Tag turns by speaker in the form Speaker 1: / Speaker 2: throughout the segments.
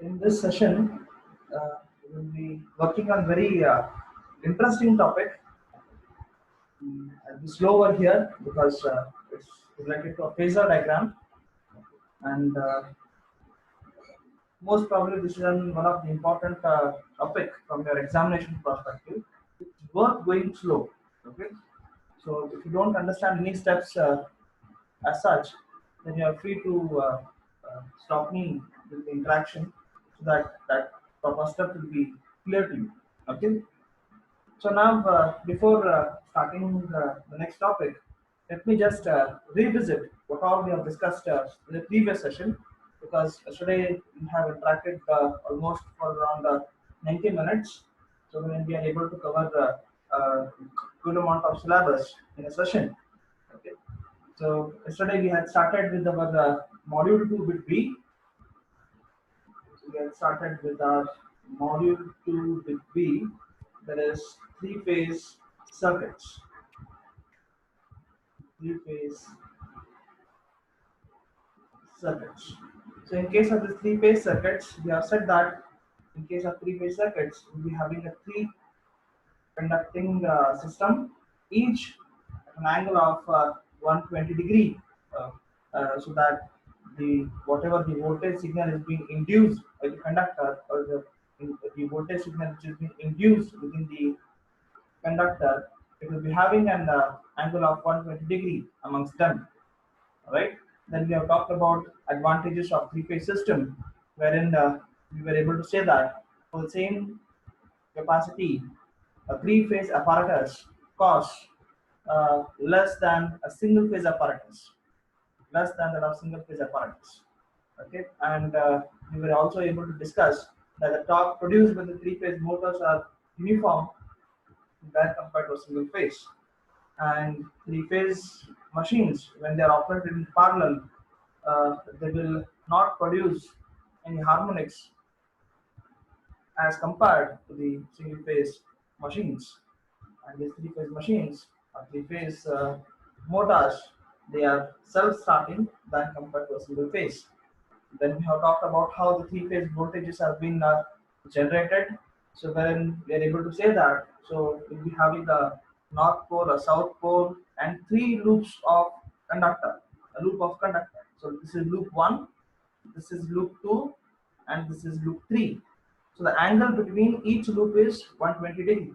Speaker 1: In this session, we will be working on very interesting topic. I'll be slow over here because it's related to a phasor diagram, and most probably this is one of the important topic from your examination perspective. It's worth going slow. Okay, so if you don't understand any steps as such, then you are free to stop me with the interaction so that that proper step will be clear to you. Okay. So now, before starting the next topic, let me just revisit what all we have discussed in the previous session, because yesterday we have interacted almost for around 90 minutes, so we are able to cover a good amount of syllabus in a session. Okay. So yesterday we had started with our module 2 bit B. So we had started with our module 2 bit B, that is three-phase circuits. Three-phase circuits. So in case of the three-phase circuits, we have said that in case of three-phase circuits, we'll be having a three conducting system, each at an angle of 120 degree, uh, so that the whatever the voltage signal is being induced by the conductor, or the voltage signal which is being induced within the conductor, it will be having an angle of 120 degree amongst them, right? Then we have talked about advantages of three-phase system, wherein we were able to say that for the same capacity, a three-phase apparatus costs less than a single-phase apparatus, less than that of single-phase apparatus. Okay, and we were also able to discuss that the torque produced by the three-phase motors are uniform when compared to a single phase. And three-phase machines, when they are operated in parallel, they will not produce any harmonics as compared to the single-phase machines. And these three-phase machines or three-phase motors, they are self-starting than compared to a single phase. Then we have talked about how the three-phase voltages have been generated. So when we are able to say that, so we'll be having a north pole, a south pole, and three loops of conductor, a loop of conductor. So this is loop one, this is loop two, and this is loop three. So the angle between each loop is 120 degree.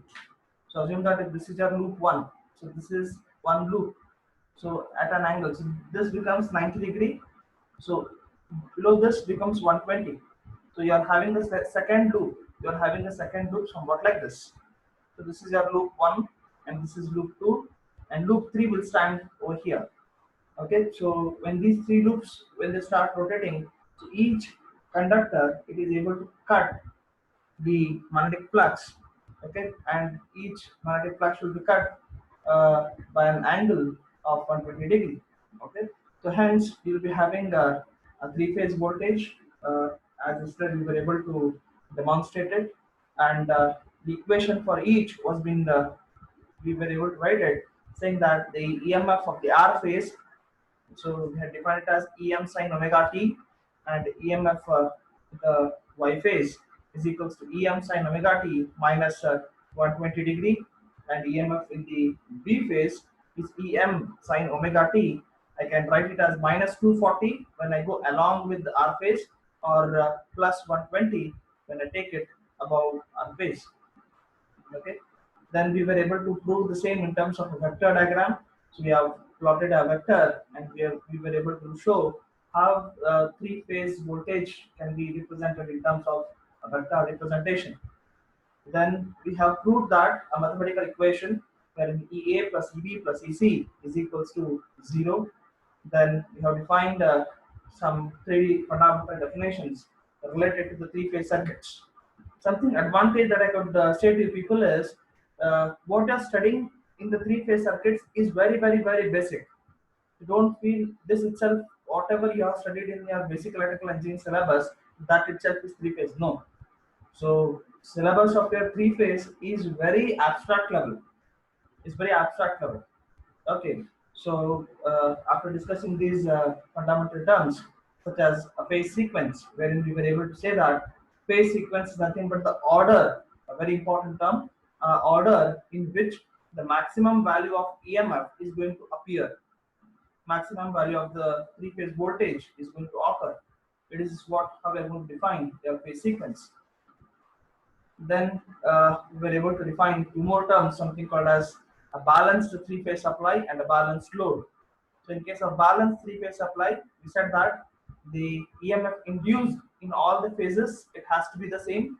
Speaker 1: So assume that if this is your loop one, so this is one loop. So at an angle, so this becomes 90 degree. So below this becomes 120. So you are having the second loop. You are having a second loop somewhat like this. So this is your loop one, and this is loop two, and loop three will stand over here. Okay, so when these three loops, when they start rotating, so each conductor, it is able to cut the magnetic flux. Okay, and each magnetic flux will be cut by an angle of 120 degree. Okay, so hence you will be having a three-phase voltage, as instead we were able to demonstrate it, and the equation for each was being we were able to write it, saying that the EMF of the R phase, so we had defined it as Em sin omega t, and EMF the Y phase is equals to Em sin omega t minus 120 degree, and EMF in the B phase is Em sin omega t. I can write it as minus 240 when I go along with the R phase, or plus 120 when I take it above R phase. Okay, then we were able to prove the same in terms of a vector diagram. So we have plotted a vector, and we were able to show how three-phase voltage can be represented in terms of a vector representation. Then we have proved that a mathematical equation wherein EA plus EB plus EC is equals to 0. Then we have defined some three fundamental definitions related to the three-phase circuits. Something advantage that I could say to people is what you're studying in the three-phase circuits is very, very, very basic. You don't feel this itself, whatever you have studied in your basic electrical engineering syllabus, that itself is three-phase. No. So syllabus of your three-phase is very abstract level. It's very abstract level. Okay. So after discussing these fundamental terms, such as a phase sequence, wherein we were able to say that phase sequence is nothing but the order, a very important term, order in which the maximum value of EMF is going to appear, maximum value of the three-phase voltage is going to occur. It is what how we are going to define the phase sequence. Then we were able to define two more terms, something called as a balanced three-phase supply and a balanced load. So in case of balanced three-phase supply, we said that the EMF induced in all the phases, it has to be the same.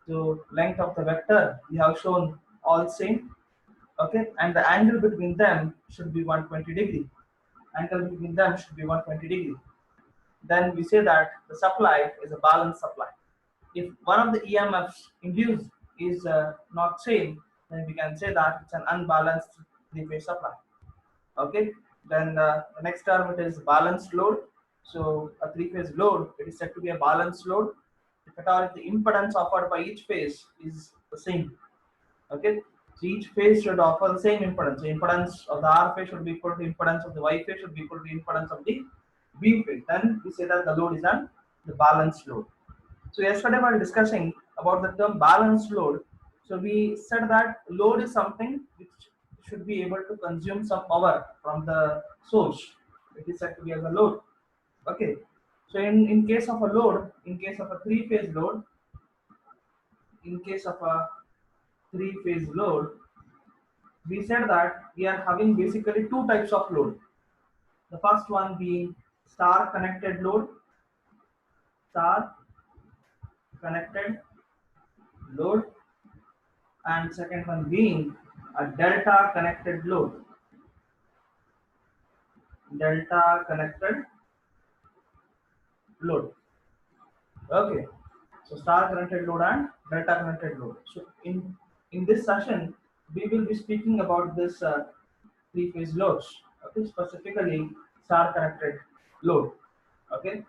Speaker 1: So length of the vector we have shown all same, okay, and the angle between them should be 120 degree. Angle between them should be 120 degree. Then we say that the supply is a balanced supply. If one of the EMFs induced is not same, then we can say that it's an unbalanced three-phase supply. Okay. Then the next term, it is balanced load. So a three-phase load, it is said to be a balanced load if at all if the impedance offered by each phase is the same. Okay. So each phase should offer the same impedance. So impedance of the R phase should be equal to impedance of the Y phase should be equal to impedance of the B phase. Then we say that the load is the balanced load. So yesterday while discussing about the term balanced load, so we said that load is something which should be able to consume some power from the source. It is said to be as a load. Okay. So in case of a load, in case of a three-phase load, in case of a three-phase load, we said that we are having basically two types of load. The first one being star connected load, star connected load, and second one being a delta connected load, delta connected load. Okay, so star connected load and delta connected load. So in this session we will be speaking about this three phase loads, okay, specifically star connected load. Okay,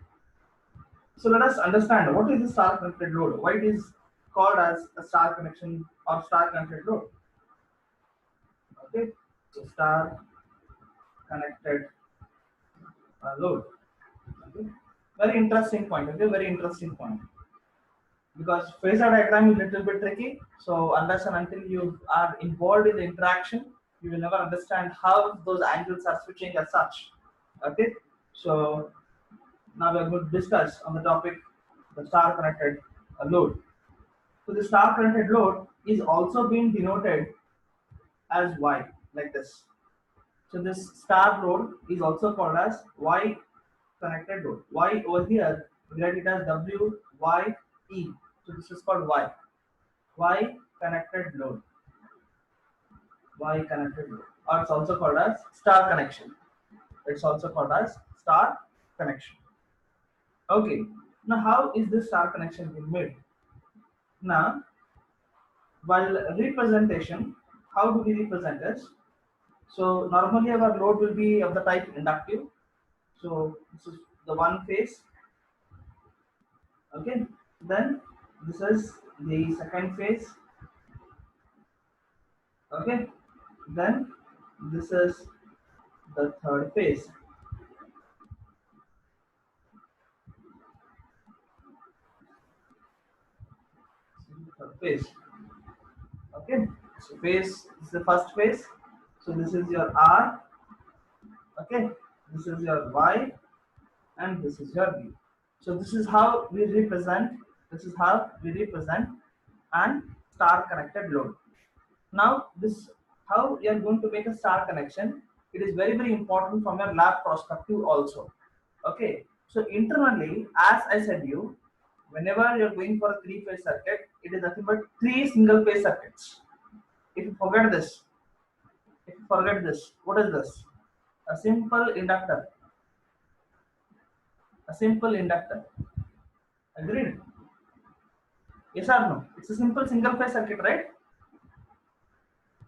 Speaker 1: so let us understand what is the star connected load, why it is called as a star connection or star connected load. Okay, so star connected load. Okay. Very interesting point. Okay, very interesting point. Because phasor diagram is a little bit tricky. So unless and until you are involved in the interaction, you will never understand how those angles are switching as such. Okay. So now we are going to discuss on the topic the star connected load. So the star connected load is also being denoted as Y like this. So this star load is also called as Y connected load. Y over here, we write it as WYE. So this is called Y. Y connected load. Y connected load. Or it's also called as star connection. It's also called as star connection. Okay. Now how is this star connection being made? Now, while representation, how do we represent this? So normally our load will be of the type inductive. So this is the one phase. Okay, then this is the second phase. Okay, then this is the third phase. Third phase. Okay, so phase is the first phase. So this is your R. Okay, this is your Y, and this is your B. So this is how we represent. This is how we represent an star connected load. Now this how you are going to make a star connection. It is very important from your lab perspective also. Okay, so internally, as I said you, whenever you're going for a three-phase circuit, it is nothing but three single-phase circuits. If you forget this, what is this? A simple inductor. A simple inductor. Agreed? Yes or no? It's a simple single-phase circuit, right?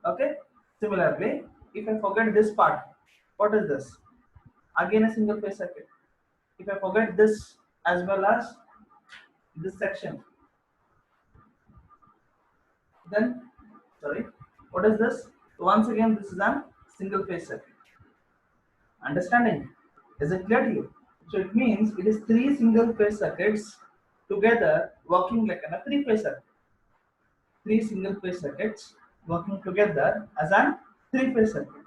Speaker 1: Okay. Similarly, if I forget this part, what is this? Again a single phase circuit. If I forget this as well as this section, then sorry, what is this? Once again, this is a single phase circuit. Understanding? Is it clear to you? So it means it is three single phase circuits together working like a three phase circuit. Three single phase circuits working together as a three phase circuit.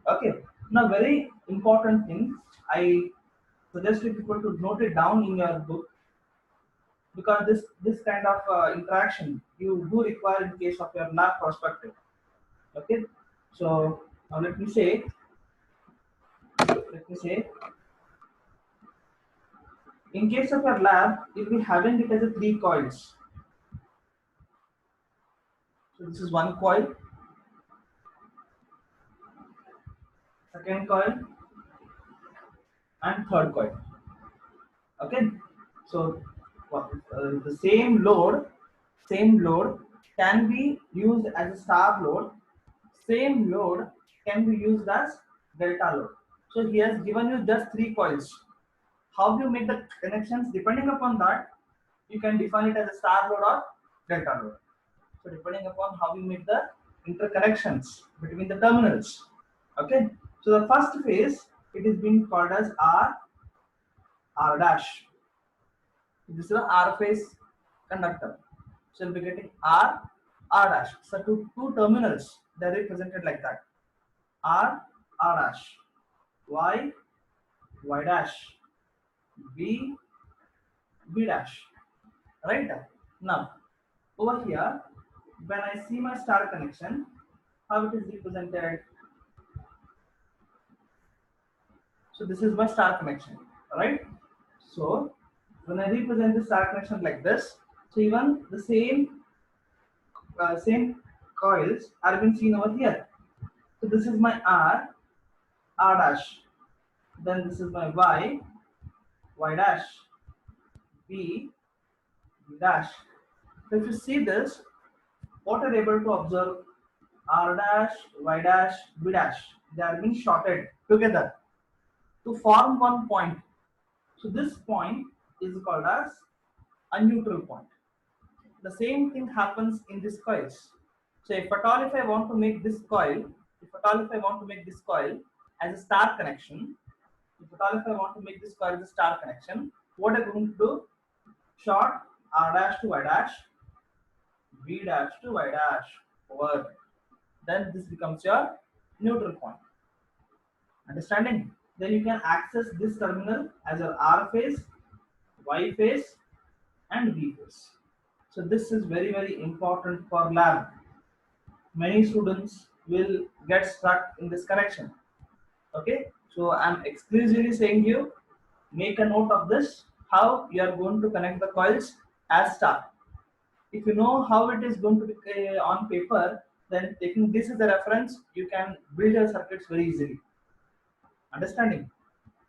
Speaker 1: Okay. Now, very important thing, I suggest you people to note it down in your book, because this kind of interaction you do require in case of your lab perspective. Okay. So now let me say, in case of your lab, you'll be having it as a three coils. So this is one coil, second coil, and third coil. Okay. So the same load can be used as a star load. Same load can be used as delta load. So he has given you just three coils. How do you make the connections? Depending upon that, you can define it as a star load or delta load. So depending upon how you make the interconnections between the terminals. Okay. So the first phase, it is being called as R dash. This is an R phase conductor. So you'll be getting R dash. So two terminals, they are represented like that. R dash, Y dash, B dash. Right? Now, over here, when I see my star connection, how it is represented? So this is my star connection, right? So when I represent the star connection like this, so even the same coils are being seen over here. So this is my R dash. Then this is my Y dash, B dash. So if you see this, what are able to observe? R dash, Y dash, B dash. They are being shorted together to form one point. So this point is called as a neutral point. The same thing happens in these coils. So if I want to make this coil, as a star connection, what I'm going to do? Short R dash to Y dash, B dash to Y dash over. Then this becomes your neutral point. Understanding? Then you can access this terminal as your R phase, Y phase, and B phase. So this is very very important for lab. Many students will get stuck in this connection. Okay, so I'm exclusively saying you make a note of this, how you are going to connect the coils as star. If you know how it is going to be on paper, then taking this as a reference, you can build your circuits very easily. Understanding?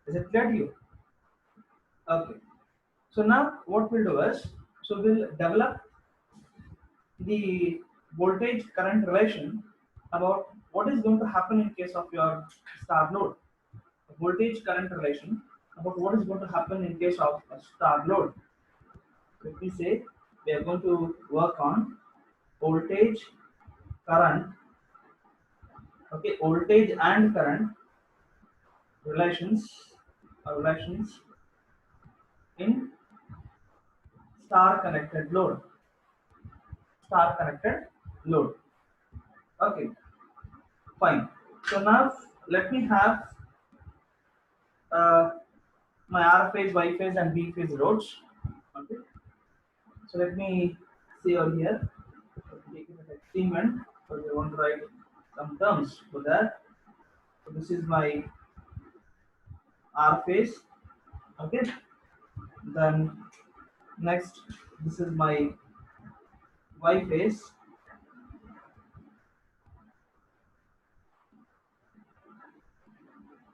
Speaker 1: Is it clear to you? Okay. So now what we'll do is, so we'll develop the voltage current relation about what is going to happen in case of your star load. Voltage current relation about what is going to happen in case of a star load. Let me say we are going to work on voltage current. Okay, voltage and current relations in star connected load. Star connected load. Okay, fine. So now let me have uh, my R phase, Y phase, and B phase loads. Okay. So let me see over here. Let me take it as experiment. So we want to write some terms for that. So this is my R phase. Okay. Then next, this is my Y phase.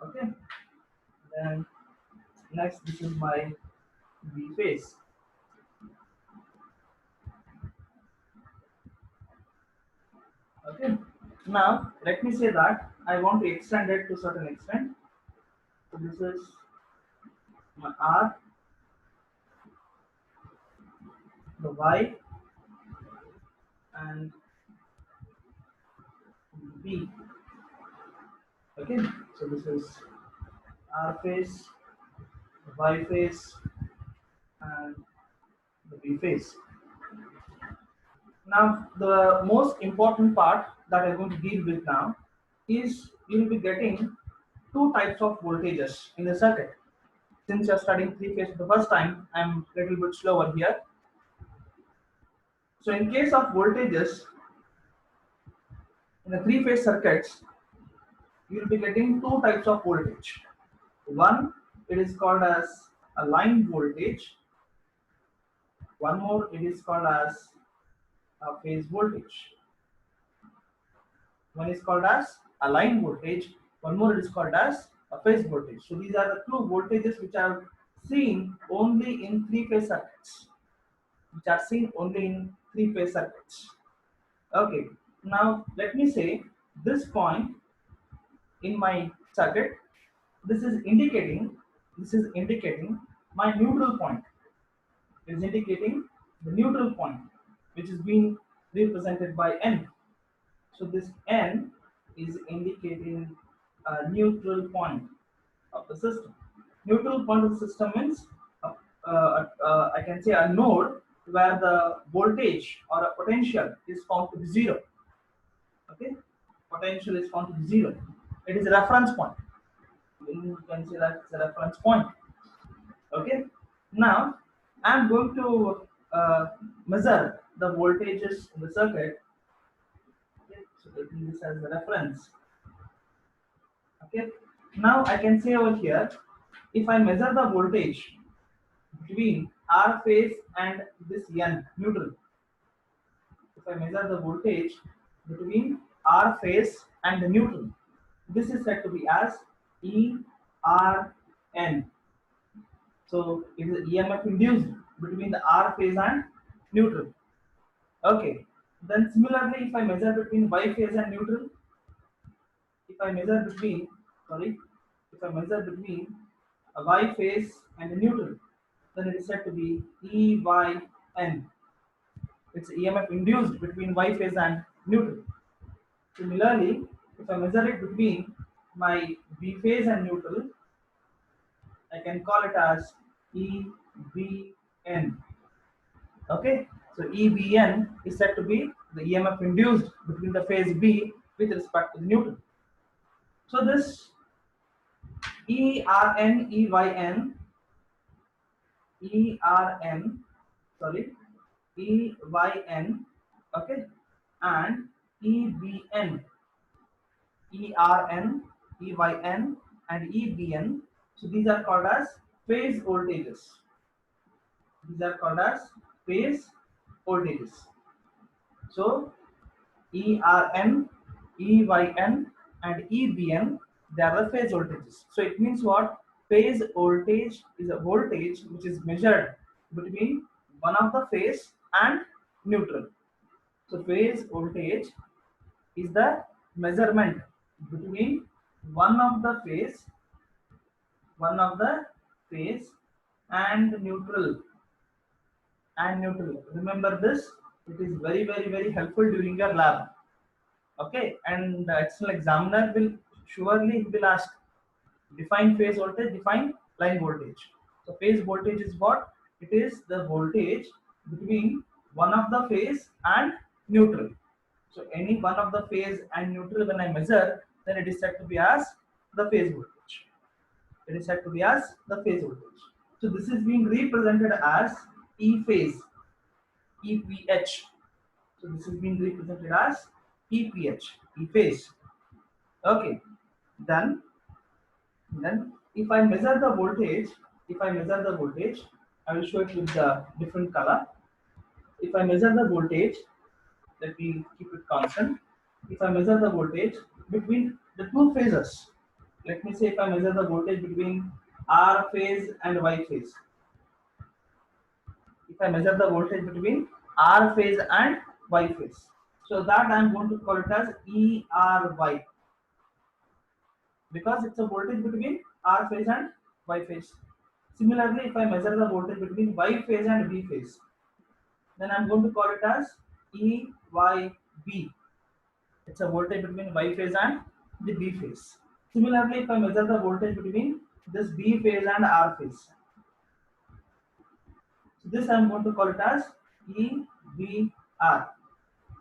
Speaker 1: Okay. Then next, this is my B phase. Okay. Now let me say that I want to extend it to certain extent. So this is my R, the Y, and B. Okay. So this is R phase, Y phase and the B phase. Now, the most important part that I'm going to deal with now is you'll be getting two types of voltages in the circuit. Since you're studying three phase for the first time, I'm a little bit slower here. So, in case of voltages in the three phase circuits, you'll be getting two types of voltage. One, it is called as a line voltage. One more, it is called as a phase voltage. One is called as a line voltage, one more is called as a phase voltage. So these are the two voltages which are seen only in three phase circuits. Which are seen only in three phase circuits. Okay, now let me say this point in my circuit, this is indicating my neutral point. It is indicating the neutral point, which is being represented by N. So this N is indicating a neutral point of the system. Neutral point of the system means I can say a node where the voltage or a potential is found to be zero. Okay, potential is found to be zero. It is a reference point. You can say that it's a reference point. Okay, now I'm going to measure the voltages in the circuit. Okay, so taking this as a reference. Okay, now I can say over here, if I measure the voltage between R phase and this N neutral, if I measure the voltage between R phase and the neutral, this is said to be as ERN. So it is EMF induced between the R phase and neutral. Okay, then similarly, if I measure between Y phase and neutral, if I measure between, sorry, if I measure between a Y phase and a neutral, then it is said to be EYN. It's EMF induced between Y phase and neutral. Similarly, if I measure it between my B phase and neutral, I can call it as EBN. Okay, so EBN is said to be the EMF induced between the phase B with respect to the neutral. So this ERN, EYN, ERN, sorry, EYN, okay, and EBN, ERN, EYN, and EBN. So these are called as phase voltages. These are called as phase voltages. So ERN, EYN, and EBN, they are the phase voltages. So it means what? Phase voltage is a voltage which is measured between one of the phase and neutral. So phase voltage is the measurement between one of the phase, and neutral. Remember this. It is very helpful during your lab. Okay, and the external examiner will surely will ask, define phase voltage, define line voltage. So phase voltage is what? It is the voltage between one of the phase and neutral. So any one of the phase and neutral when I measure, then it is said to be as the phase voltage. It is said to be as the phase voltage. So this is being represented as E phase, EPH. So this is being represented as EPH, E phase. Okay. Then if I measure the voltage, I will show it with the different color. If I measure the voltage, let me keep it constant. If I measure the voltage between the two phases, let me say if I measure the voltage between R phase and Y phase. If I measure the voltage between R phase and Y phase, so that I am going to call it as ERY, because it's a voltage between R phase and Y phase. Similarly, if I measure the voltage between Y phase and B phase, then I'm going to call it as EYB. It's a voltage between Y phase and the B phase. Similarly, if I measure the voltage between this B phase and R phase, So this I'm going to call it as EVR.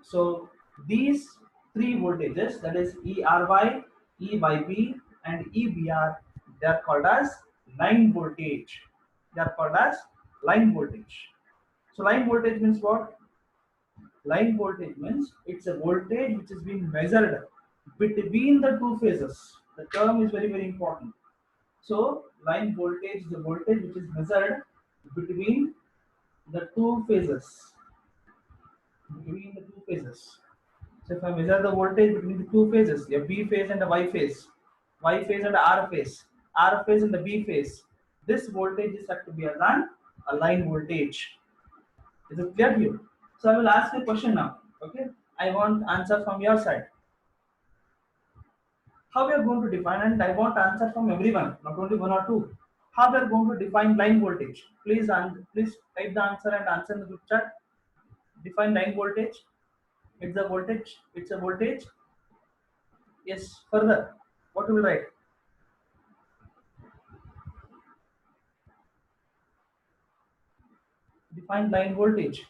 Speaker 1: So these three voltages, that is ERY, EYB, and EBR, they are called as line voltage. They are called as line voltage. So line voltage means what? Line voltage means it's a voltage which is being measured between the two phases. The term is very, very important. So line voltage is a voltage which is measured between the two phases. Between the two phases. So if I measure the voltage between the two phases, a B phase and a Y phase and a R phase and the B phase, this voltage is said to be as a line voltage. Is it clear to you? So I will ask you a question now. Okay, I want answer from your side. How we are going to define, and I want answer from everyone, not only one or two. How we are going to define line voltage? Please type the answer and answer in the group chat. Define line voltage. It's a voltage. It's a voltage. Yes. Further, what will write? Define line voltage.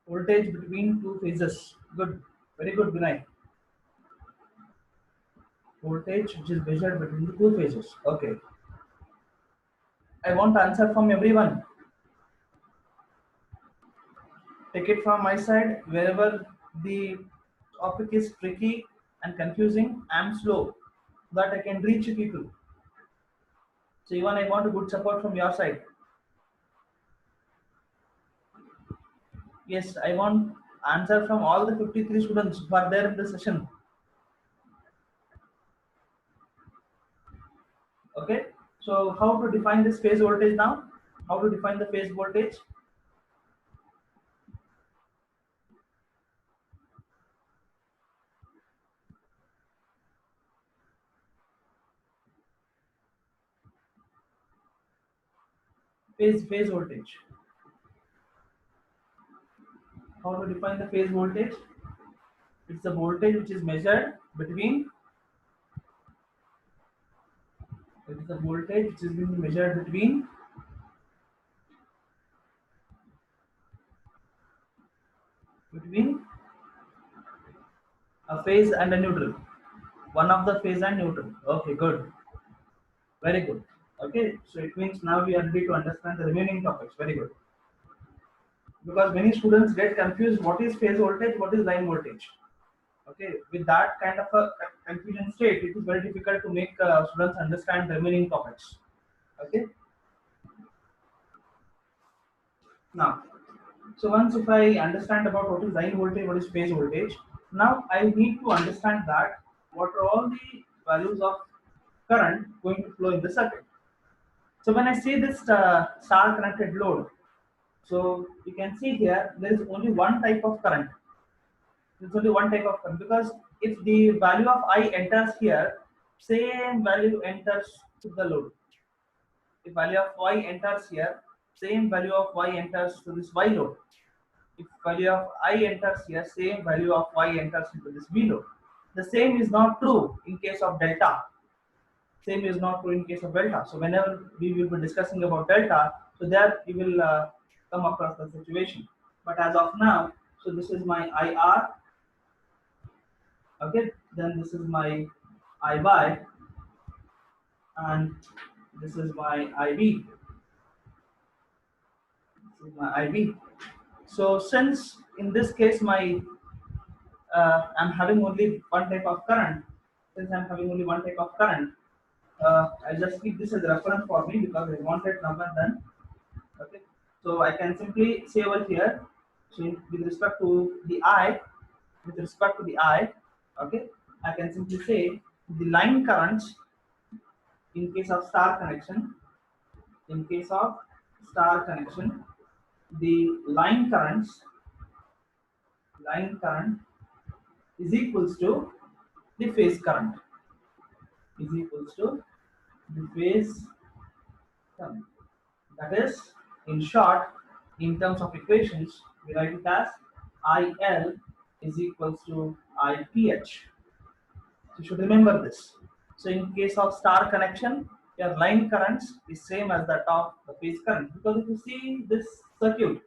Speaker 1: Voltage between two phases. Good. Very good, Vinay. Voltage which is measured between the two phases. Okay. I want answer from everyone. Take it from my side. Wherever the topic is tricky and confusing, I'm slow so that I can reach people. So even I want a good support from your side. Yes, I want answer from all the 53 students who are there in the session. Okay. So how to define this phase voltage now? How to define the phase voltage? Phase voltage. How to define the phase voltage? It's the voltage which is measured between. It is the voltage which is being measured between a phase and a neutral. One of the phase and neutral. Okay, good. Very good. Okay, so it means now we are ready to understand the remaining topics. Very good. Because many students get confused what is phase voltage, what is line voltage. Okay, with that kind of a confusion state, it is very difficult to make students understand the remaining topics. Okay, now, so once if I understand about what is line voltage, what is phase voltage, now I need to understand that what are all the values of current going to flow in the circuit. So when I see this star connected load, so you can see here there is only one type of current. There's only one type of current because if the value of I enters here, same value enters to the load. If value of Y enters here, same value of Y enters to this Y load. If value of I enters here, same value of Y enters into this V load. The same is not true in case of delta. Same is not true in case of delta. So whenever we will be discussing about delta, so there we will come across the situation. But as of now, so this is my IR, okay, then this is my IY, and this is my IB. This is my IB. So since in this case my I'm having only one type of current, since I'm having only one type of current, I'll just keep this as a reference for me because I wanted number then. Okay, so I can simply say over here. So with respect to the I, okay, I can simply say the line currents in case of star connection. In case of star connection, the line current is equals to the phase current is equals to the phase current. That is, in short, in terms of equations, we write it as IL is equals to IPH. You should remember this. So in case of star connection, your line currents is same as that of the phase current, because if you see this circuit,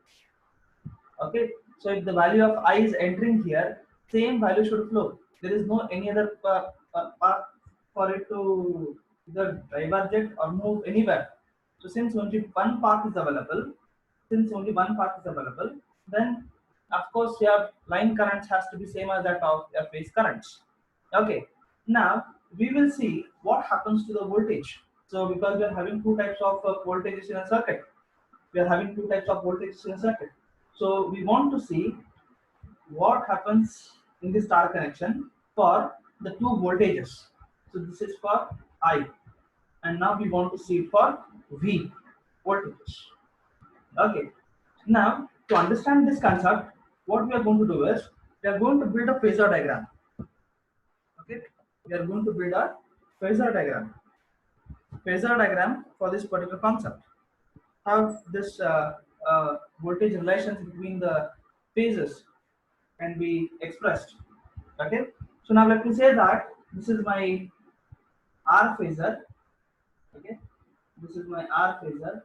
Speaker 1: okay, so if the value of I is entering here, same value should flow. There is no any other path for it to either diverge or move anywhere. So since only one path is available, then of course your line currents has to be same as that of your phase currents. Okay, now we will see what happens to the voltage. So because we are having two types of voltages in a circuit, so we want to see what happens in the star connection for the two voltages. So this is for I, and now we want to see it for V voltages. Okay. Now to understand this concept, what we are going to do is we are going to build a phasor diagram. Okay, we are going to build a phasor diagram. Phasor diagram for this particular concept. How this voltage relations between the phases can be expressed. Okay, so now let me say that this is my R phasor. Okay, this is my R phasor.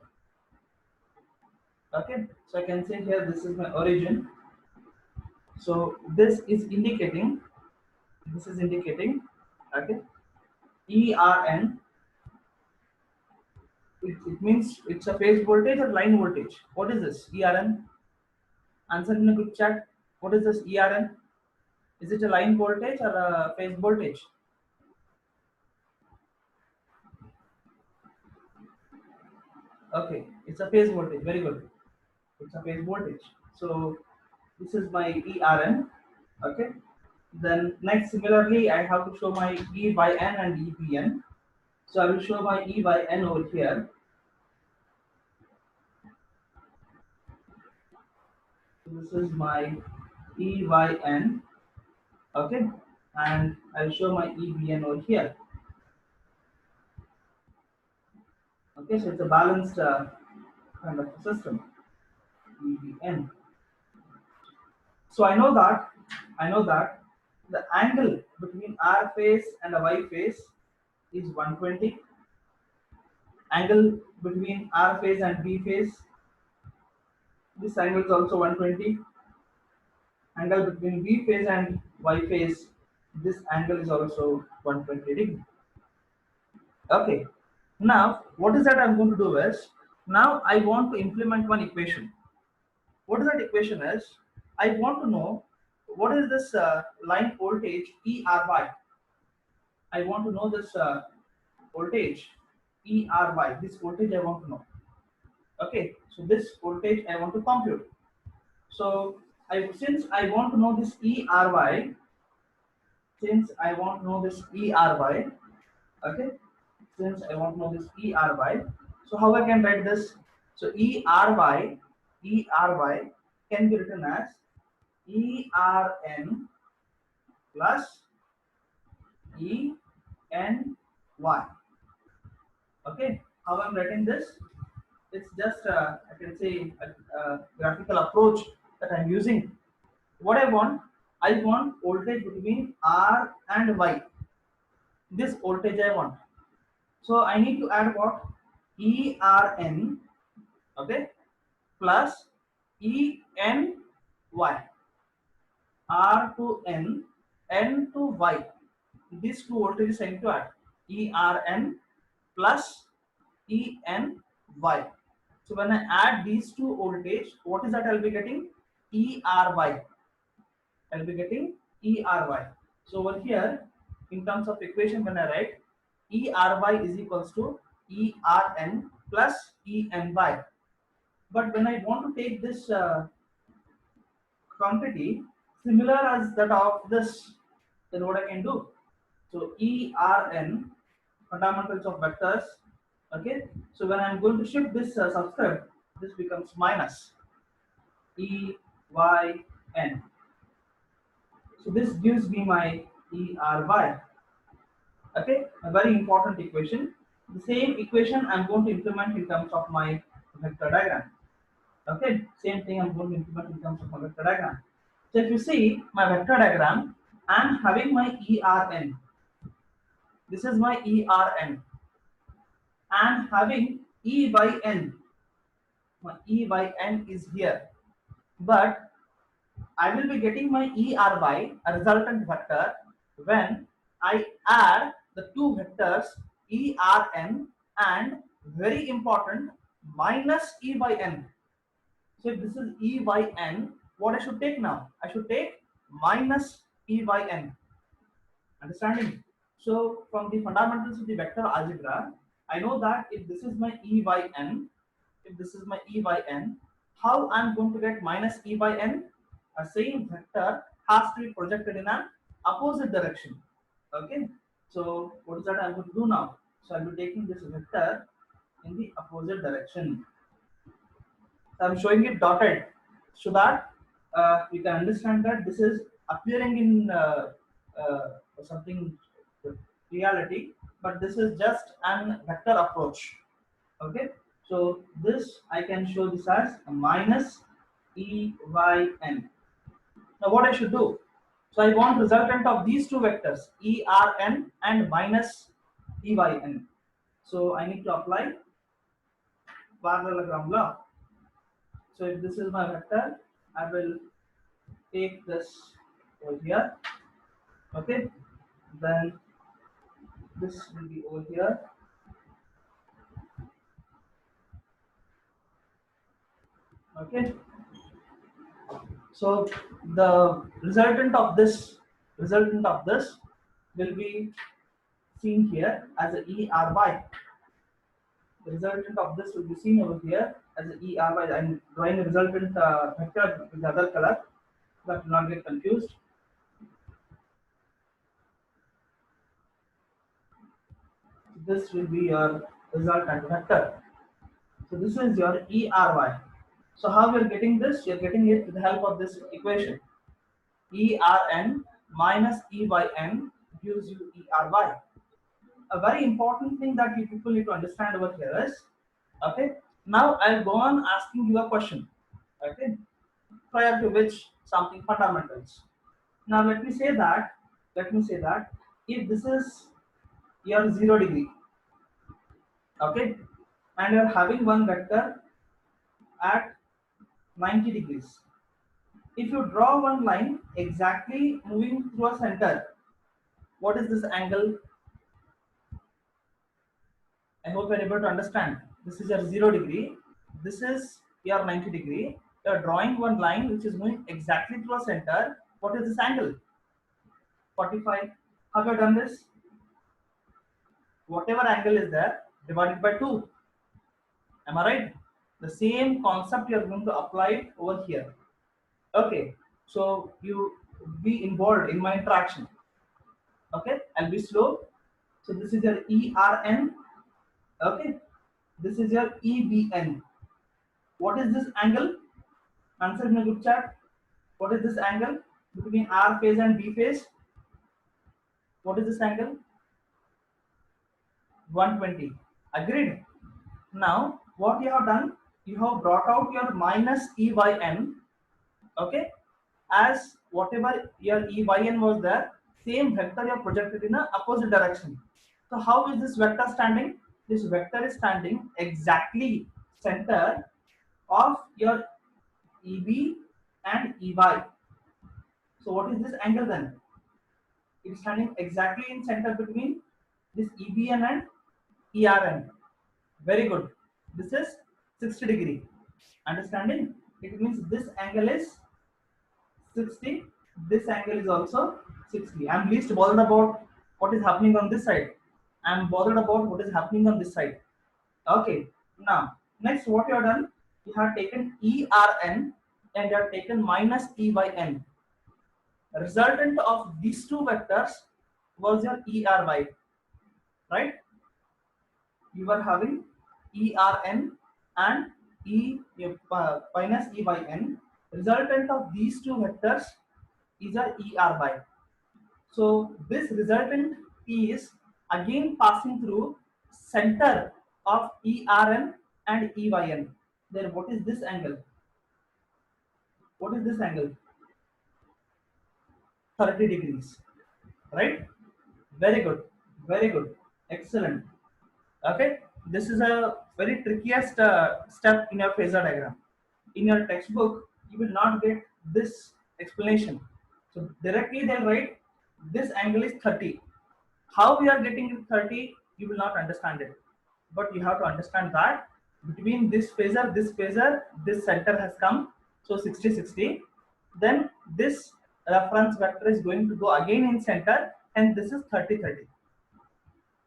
Speaker 1: Okay, so I can say here this is my origin. So this is indicating. Okay, ERN. It means it's a phase voltage or line voltage. What is this ERN? Answer in a group chat. What is this ERN? Is it a line voltage or a phase voltage? Okay, it's a phase voltage. Very good. It's a phase voltage. So this is my ERN. Okay. Then next, similarly, I have to show my EYN and EPN. So I will show my EYN over here. So this is my EYN. Okay, and I'll show my EBN over here. Okay, so it's a balanced kind of system. EBN. So I know that the angle between R phase and a Y phase is 120. Angle between R phase and B phase, this angle is also 120. Angle between B phase and Y phase, this angle is also 120 degree. Okay. Now, what is that I'm going to do is, now I want to implement one equation. What is that equation is? I want to know what is this line voltage ERY. I want to know this voltage ERY. This voltage I want to know. Okay, so this voltage I want to compute. So since I want to know this ERY, okay, since I want to know this ERY, so how I can write this? So ERY can be written as ERN plus ENY. Okay, how I'm writing this? It's just I can say a graphical approach that I'm using. What I want voltage between R and Y. This voltage I want. So I need to add what? ERN, okay, plus ENY. R to N, N to Y. These two voltages I need to add. ERN plus ENY. So when I add these two voltage, what is that I'll be getting? ERY. I'll be getting ERY. So over here, in terms of equation, when I write ERY is equals to ERN plus ENY. But when I want to take this quantity similar as that of this, then what I can do? So ERN, fundamentals of vectors. Okay. So when I'm going to shift this subscript, this becomes minus EYN. So this gives me my ERY. Okay, a very important equation. The same equation I'm going to implement in terms of my vector diagram. Okay, same thing I'm going to implement in terms of my vector diagram. So if you see my vector diagram, I am having my ERN. This is my ERN. I am having E by N. My E by N is here. But I will be getting my ER by a resultant vector when I add the two vectors ERN and, very important, minus E by N. So if this is E by N, what I should take now? I should take minus E by N. Understanding? So from the fundamentals of the vector algebra, I know that if this is my E by N, if this is my E by N, how I'm going to get minus E by N? A same vector has to be projected in an opposite direction. Okay. So what is that I'm going to do now? So I'll be taking this vector in the opposite direction. So I'm showing it dotted so that you can understand that this is appearing in something reality, but this is just an vector approach. Okay, so this I can show this as a minus E y n. Now what I should do? So I want resultant of these two vectors E r n and minus E y n. So I need to apply parallelogram law. So if this is my vector, I will take this over here. Okay, then this will be over here. Okay, so the resultant of this will be seen here as a ERY. The resultant of this will be seen over here as a ERY. I'm drawing a resultant vector with the other color so that will not get confused. This will be your resultant vector. So this is your ERY. So how we are getting this? You are getting it with the help of this equation. ERN minus E by N gives you ERY. A very important thing that you people need to understand over here is, okay, now I'll go on asking you a question, okay, prior to which something fundamentals. Now let me say that if this is your 0 degree, okay, and you're having one vector at 90 degrees. If you draw one line exactly moving through a center, what is this angle? I hope you're able to understand. This is your 0 degree. This is your 90 degree. You're drawing one line which is moving exactly through a center. What is this angle? 45. Have you done this? Whatever angle is there, divided by 2. Am I right? The same concept you are going to apply it over here. Okay. So you be involved in my interaction. Okay. I'll be slow. So this is your ERN. Okay. This is your EBN. What is this angle? Answer in a group chat. What is this angle between R phase and B phase? What is this angle? 120. Agreed. Now, what you have done, you have brought out your minus E by N, okay, as whatever your E by N was there, same vector you have projected in the opposite direction. So how is this vector standing? This vector is standing exactly center of your EB and EY. So what is this angle then? It is standing exactly in center between this EBN and ERN. Very good. This is 60 degree. Understanding? It means this angle is 60. This angle is also 60. I am least bothered about what is happening on this side. I am bothered about what is happening on this side. Okay. Now, next what you have done, you have taken ERN and you have taken minus E by N. Resultant of these two vectors was your ERY, right? You are having ERN and minus E by N. Resultant of these two vectors is a ERY. So this resultant is again passing through center of ERN and EYN. Then what is this angle? What is this angle? 30 degrees, right? Very good, very good, excellent. Okay, this is a very trickiest step in your phasor diagram. In your textbook, you will not get this explanation. So directly they'll write this angle is 30. How we are getting it 30, you will not understand it. But you have to understand that between this phasor, this center has come, so 60, 60. Then this reference vector is going to go again in center, and this is 30, 30.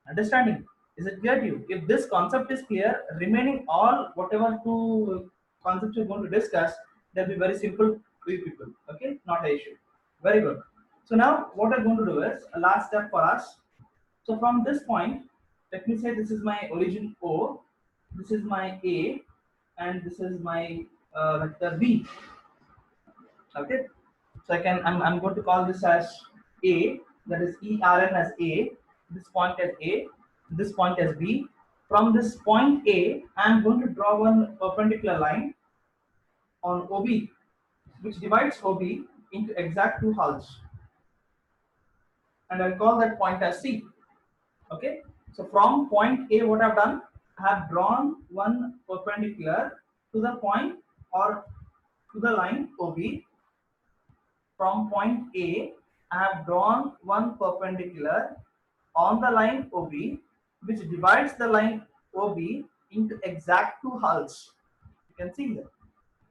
Speaker 1: Understanding? Is it clear to you? If this concept is clear, remaining all whatever two concepts we're going to discuss, they'll be very simple to you people. Okay, not an issue. Very good. So now what I'm going to do is a last step for us. So from this point, let me say this is my origin O, this is my A, and this is my vector B. Okay, so I'm going to call this as A, that is ERN as A, this point as A, this point as B. From this point A, I'm going to draw one perpendicular line on OB, which divides OB into exact two halves, and I'll call that point as C. Okay, so from point A, what I've done, I have drawn one perpendicular to the point or to the line OB. From point A, I have drawn one perpendicular on the line OB, which divides the line OB into exact two halves. You can see here.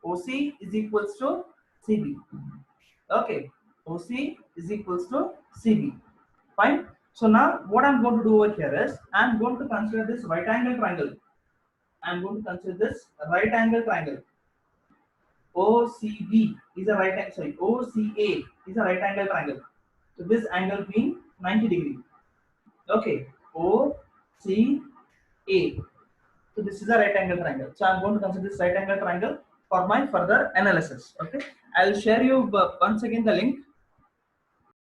Speaker 1: OC is equals to CB. Okay, OC is equals to CB. Fine. So now what I'm going to do over here is I'm going to consider this right angle triangle. I'm going to consider this right angle triangle. OCB is a OCA is a right angle triangle. So this angle being 90 degree. Okay, OCA. So this is a right angle triangle. So I'm going to consider this right angle triangle for my further analysis. Okay, I'll share you once again the link